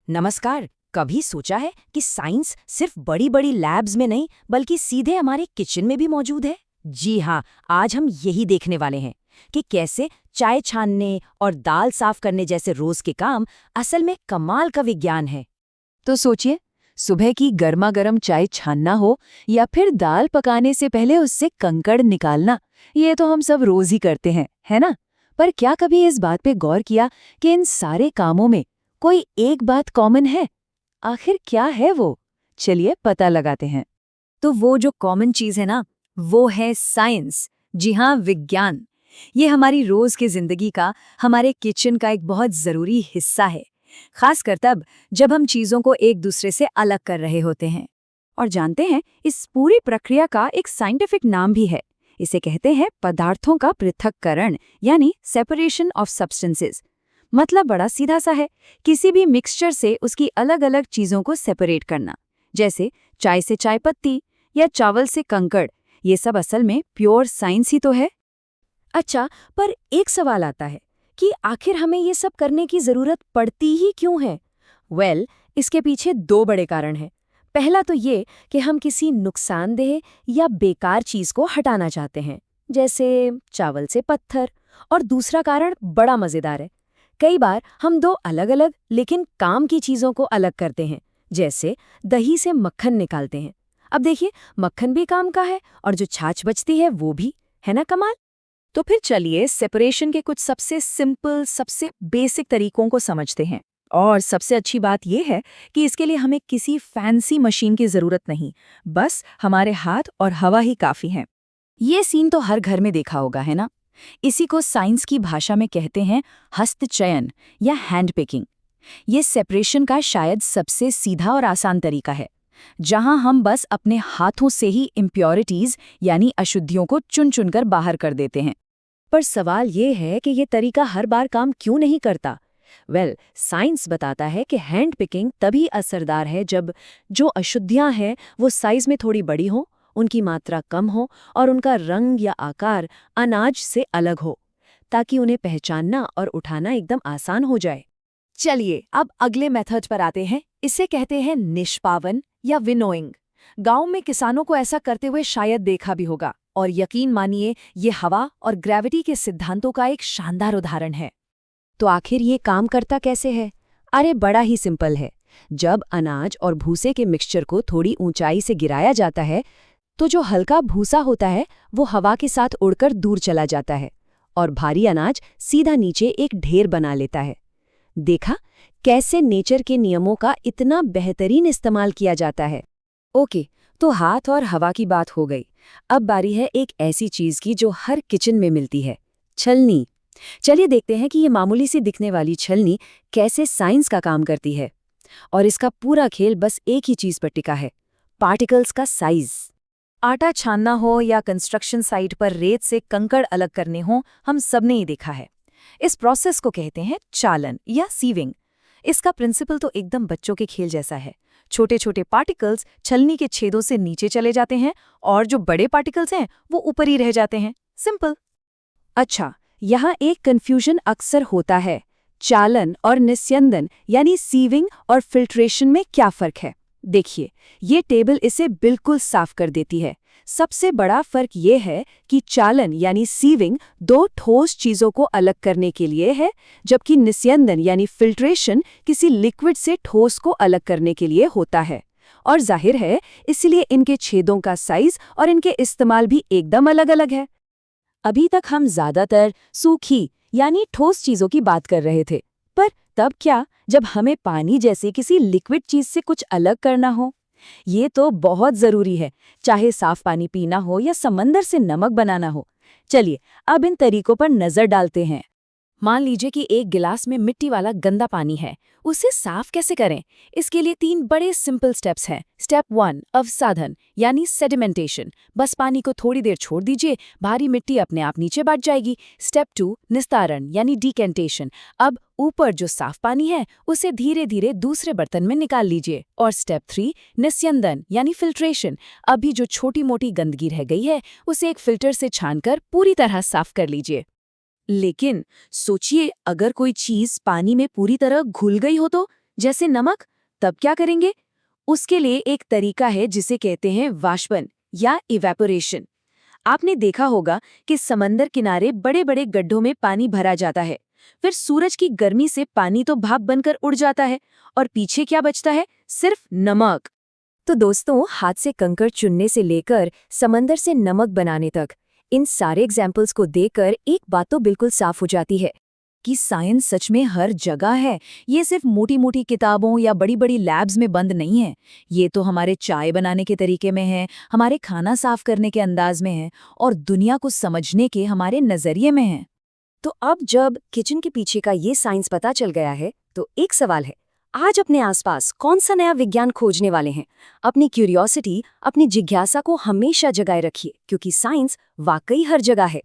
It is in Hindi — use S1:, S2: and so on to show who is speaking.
S1: नमस्कार। कभी सोचा है कि साइंस सिर्फ बड़ी बड़ी लैब्स में नहीं बल्कि सीधे हमारे किचन में भी मौजूद है? जी हाँ, आज हम यही देखने वाले हैं कि कैसे चाय छानने और दाल साफ करने जैसे रोज के काम असल में कमाल का विज्ञान है।
S2: तो सोचिए, सुबह की गर्मा गर्म चाय छानना हो या फिर दाल पकाने से पहले उससे कंकड़ निकालना, ये तो हम सब रोज ही करते हैं, है ना? पर क्या कभी इस बात पे गौर किया कि इन सारे कामों में कोई एक बात कॉमन है? आखिर क्या है वो? चलिए पता लगाते हैं।
S3: तो वो जो कॉमन चीज है ना, वो है साइंस। जी हाँ, विज्ञान। ये हमारी रोज की जिंदगी का, हमारे किचन का एक बहुत जरूरी हिस्सा है, खासकर तब जब हम चीजों को एक दूसरे से अलग कर रहे होते हैं।
S2: और जानते हैं, इस पूरी प्रक्रिया का एक साइंटिफिक नाम भी है। इसे कहते हैं पदार्थों का पृथक्करण, यानी सेपरेशन ऑफ सब्सटेंसेस। मतलब बड़ा सीधा सा है, किसी भी मिक्सचर से उसकी अलग अलग चीजों को सेपरेट करना। जैसे चाय से चाय पत्ती या चावल से कंकड़, ये सब असल में प्योर साइंस ही तो है।
S1: अच्छा, पर एक सवाल आता है कि आखिर हमें ये सब करने की जरूरत पड़ती ही क्यों है? इसके पीछे दो बड़े कारण हैं। पहला तो ये कि हम किसी नुकसानदेह या बेकार चीज को हटाना चाहते हैं, जैसे चावल से पत्थर। और दूसरा कारण बड़ा मजेदार है। कई बार हम दो अलग अलग लेकिन काम की चीजों को अलग करते हैं, जैसे दही से मक्खन निकालते हैं। अब देखिए, मक्खन भी काम का है और जो छाछ बचती है वो भी, है ना कमाल?
S2: तो फिर चलिए सेपरेशन के कुछ सबसे सिंपल, सबसे बेसिक तरीकों को समझते हैं। और सबसे अच्छी बात यह है कि इसके लिए हमें किसी फैंसी मशीन की जरूरत नहीं, बस हमारे हाथ और हवा ही काफी है। ये सीन तो हर घर में देखा होगा, है ना? इसी को साइंस की भाषा में कहते हैं हस्तचयन या हैंड पिकिंग। ये सेपरेशन का शायद सबसे सीधा और आसान तरीका है, जहां हम बस अपने हाथों से ही इम्प्योरिटीज यानी अशुद्धियों को चुन चुनकर बाहर कर देते हैं।
S1: पर सवाल ये है कि ये तरीका हर बार काम क्यों नहीं करता? साइंस बताता है कि हैंड पिकिंग तभी असरदार है जब जो अशुद्धियां हैं वो साइज में थोड़ी बड़ी हो, उनकी मात्रा कम हो और उनका रंग या आकार अनाज से अलग हो, ताकि उन्हें पहचानना और उठाना एकदम आसान हो जाए।
S2: चलिए अब अगले मेथड पर आते हैं। इसे कहते हैं निष्पावन या विनोइंग। गांव में किसानों को ऐसा करते हुए शायद देखा भी होगा, और यकीन मानिए ये हवा और ग्रेविटी के सिद्धांतों का एक शानदार उदाहरण है।
S1: तो आखिर ये काम करता कैसे है? अरे बड़ा ही सिंपल है। जब अनाज और भूसे के मिक्सचर को थोड़ी ऊंचाई से गिराया जाता है, तो जो हल्का भूसा होता है वो हवा के साथ उड़कर दूर चला जाता है और भारी अनाज सीधा नीचे एक ढेर बना लेता है। देखा कैसे नेचर के नियमों का इतना बेहतरीन इस्तेमाल किया जाता है। ओके, तो हाथ और हवा की बात हो गई। अब बारी है एक ऐसी चीज की जो हर किचन में मिलती है, छलनी। चलिए देखते हैं कि ये मामूली सी दिखने वाली छलनी कैसे साइंस का काम करती है। और इसका पूरा खेल बस एक ही चीज पर टिका है, पार्टिकल्स का साइज। आटा छानना हो या कंस्ट्रक्शन साइट पर रेत से कंकड़ अलग करने हो, हम सबने ही देखा है। इस प्रोसेस को कहते हैं चालन या सीविंग। इसका प्रिंसिपल तो एकदम बच्चों के खेल जैसा है। छोटे छोटे पार्टिकल्स छलनी के छेदों से नीचे चले जाते हैं और जो बड़े पार्टिकल्स हैं वो ऊपर ही रह जाते हैं। सिंपल। अच्छा, यहाँ एक कंफ्यूजन अक्सर होता है, चालन और निस्यंदन यानी सीविंग और फिल्ट्रेशन में क्या फर्क है? देखिए, ये टेबल इसे बिल्कुल साफ कर देती है। सबसे बड़ा फर्क ये है कि चालन यानी सीविंग दो ठोस चीजों को अलग करने के लिए है, जबकि निस्यंदन यानी फिल्ट्रेशन किसी लिक्विड से ठोस को अलग करने के लिए होता है। और जाहिर है, इसलिए इनके छेदों का साइज और इनके इस्तेमाल भी एकदम अलग-अलग है। अभी तक हम ज्यादातर सूखी यानी ठोस चीजों की बात कर रहे थे, पर तब क्या जब हमें पानी जैसे किसी लिक्विड चीज से कुछ अलग करना हो? ये तो बहुत जरूरी है, चाहे साफ पानी पीना हो या समंदर से नमक बनाना हो। चलिए अब इन तरीकों पर नजर डालते हैं। मान लीजिए कि एक गिलास में मिट्टी वाला गंदा पानी है, उसे साफ कैसे करें? इसके लिए 3 बड़े सिंपल स्टेप्स हैं। स्टेप 1 अवसाधन यानी सेडिमेंटेशन। बस पानी को थोड़ी देर छोड़ दीजिए, भारी मिट्टी अपने आप नीचे बैठ जाएगी। स्टेप 2 निस्तारण यानी डिकेंटेशन। अब ऊपर जो साफ पानी है उसे धीरे धीरे दूसरे बर्तन में निकाल लीजिए। और स्टेप 3 निस्यंदन यानी फिल्ट्रेशन। अभी जो छोटी मोटी गंदगी रह गई है उसे एक फिल्टर से छानकर पूरी तरह साफ कर लीजिए। लेकिन सोचिए, अगर कोई चीज पानी में पूरी तरह घुल गई हो तो?
S2: जैसे नमक, तब क्या करेंगे? उसके लिए एक तरीका है जिसे कहते हैं वाष्पन या इवेपोरेशन। आपने देखा होगा कि समंदर किनारे बड़े बड़े गड्ढों में पानी भरा जाता है, फिर सूरज की गर्मी से पानी तो भाप बनकर उड़ जाता है और पीछे क्या बचता है? सिर्फ नमक।
S1: तो दोस्तों, हाथ से कंकड़ चुनने से लेकर समंदर से नमक बनाने तक, इन सारे एग्जाम्पल्स को देखकर एक बात तो बिल्कुल साफ हो जाती है
S2: कि साइंस सच में हर जगह है। ये सिर्फ मोटी मोटी किताबों या बड़ी बड़ी लैब्स में बंद नहीं है। ये तो हमारे चाय बनाने के तरीके में है, हमारे खाना साफ करने के अंदाज में है और दुनिया को समझने के हमारे नजरिए में है।
S1: तो अब जब किचन के पीछे का ये साइंस पता चल गया है, तो एक सवाल है, आज अपने आसपास कौन सा नया विज्ञान खोजने वाले हैं? अपनी क्यूरियोसिटी, अपनी जिज्ञासा को हमेशा जगाए रखिए, क्योंकि साइंस वाकई हर जगह है।